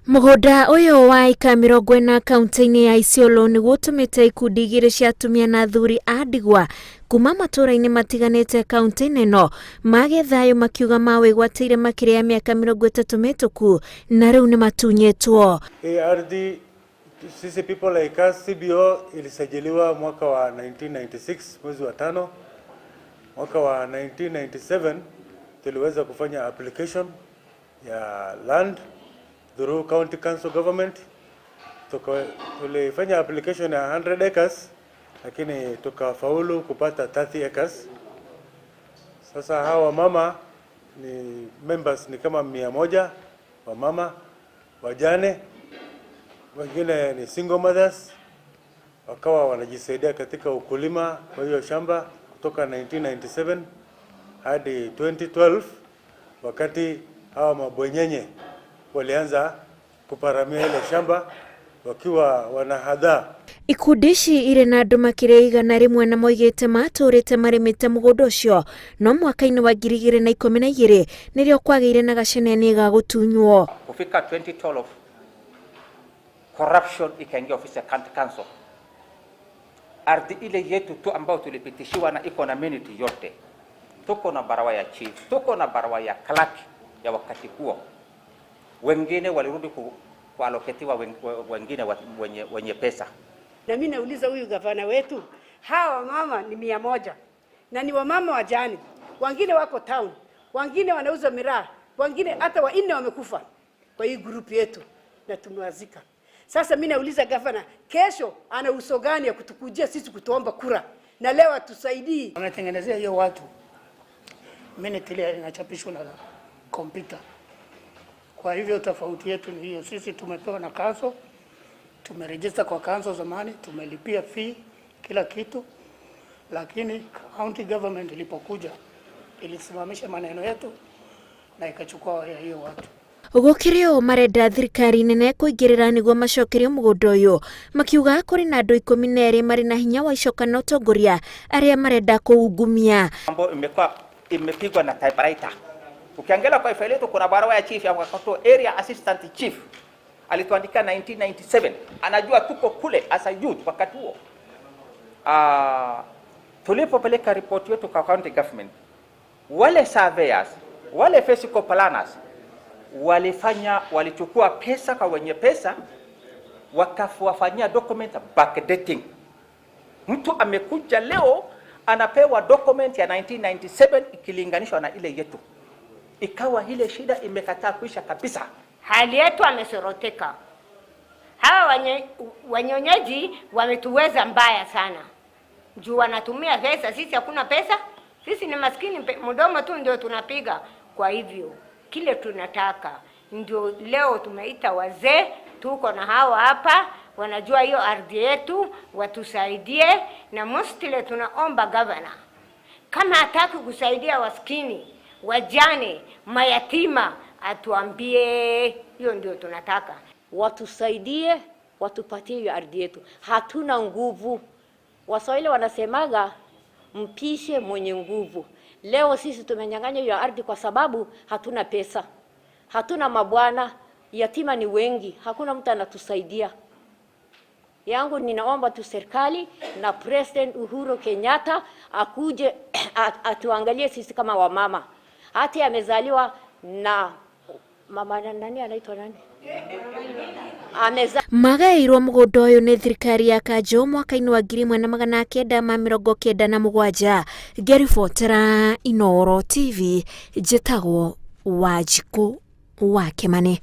Mũgũnda ũyũ wa eka 40 kaunti-inĩ ya Isiolo nĩguo ũtũmĩte ikundi igĩrĩ cia atumia na athuri a ndigwa kuma matũũra-inĩ matiganĩte kaunti-inĩ ĩno mage thayũ makiuga mawĩgwatĩire makĩria ya mĩaka 30 mĩhĩtũku na rĩu nĩmatunyĩtwo. Ardhi sisi people like us, CBO ilisajiliwa mwaka wa 1996 mwezi wa 5. Mwaka wa 1997 tuliweza kufanya application ya land through county council government. Tulifanya application ya 100 acres lakini tukafaulu kupata 30 acres. Sasa hawa mama ni members ni kama 100 wa mama wajane, wengine ni single mothers, wakawa wanajisaidia katika ukulima kwa hiyo shamba kutoka 1997 hadi 2012 wakati hawa mabwenyenye walianza kuparamia ile shamba wakiwa wanahadha. Ikundi ici irĩ na andũ makĩria 100 na moigĩte matũũrĩte marĩmĩte mũgũnda ũcio no mwaka-inĩ wa 2012 nĩrĩo kwagĩire na gaceneni ga gũtunywo. Kufika 2012 corruption ikaingia ofisi ya county council. Ardhi ile yetu tu ambao tulipitishiwa na iko na minute yote, tuko na barua ya chief, tuko na barua ya clerk ya wakati huo. Wengine walirudi kualoketiwa wengine wenye pesa. Na mimi nauliza huyu gavana wetu, hawa mama ni 100 na ni wamama wajane, wengine wako town, wengine wanauza miraa, wengine hata wanne wamekufa kwa hii group yetu na tumewazika. Sasa mimi nauliza gavana, kesho ana uso gani ya kutukujia sisi kutuomba kura na leo atusaidii? Wametengenezea hiyo watu minute ile inachapishwa na kompyuta. Kwa hivyo tofauti yetu ni hiyo, sisi tumepewa na council, tumeregister kwa council zamani, tumelipia fee kila kitu, lakini county government ilipokuja ilisimamisha maneno yetu na ikachukua hiyo watu. Gũkĩrĩ marenda thirikari nene kũingĩrĩra nĩguo macokerio mũgũnda ũyũ makiuga kũrĩ na andũ 12 marĩ na hinya wa icoka na ũtongoria arĩa marenda kũungumia. Mambo imepigwa na typewriter. Ukiangalia kwa faili yetu kuna barua ya chief ya wakati area assistant chief alituandikia 1997. Anajua tuko kule as a youth wakati huo. Tulipopeleka report yetu kwa county government, wale surveyors, wale physical planners walichukua pesa kwa wenye pesa wakafanyia document backdating. Mtu amekuja leo anapewa document ya 1997 ikilinganishwa na ile yetu. Ikawa ile shida imekataa kuisha kabisa. Hali yetu amesoroteka. Hawa wanyonyaji wametuweza mbaya sana. Juu wanatumia pesa, sisi hakuna pesa. Sisi ni maskini, mdomo tu ndio tunapiga. Kwa hivyo kile tunataka ndio leo tumeita wazee, tuko na hawa hapa wanajua hiyo ardhi yetu, watusaidie. Na mostly tunaomba governor kama hataki kusaidia waskini, wajane, mayatima, atuambie. Hiyo ndio tunataka, watusaidie, watupatie hiyo ardhi yetu. Hatuna nguvu. Waswahili wanasemaga mpishe mwenye nguvu. Leo sisi tumenyang'anya hiyo ardhi kwa sababu hatuna pesa, hatuna mabwana, yatima ni wengi, hakuna mtu anatusaidia. Yangu ninaomba tu serikali na President Uhuru Kenyatta akuje atuangalie sisi kama wamama. Hata amezaliwa na mama nani anaitwa nani? Magaĩirwo mũgũnda ũyũ nĩ thirikari ya Kanjo mwaka-inĩ wa 1997. Ngĩribotera Inooro TV, njĩtagwo Wanjikũ wa Kimani.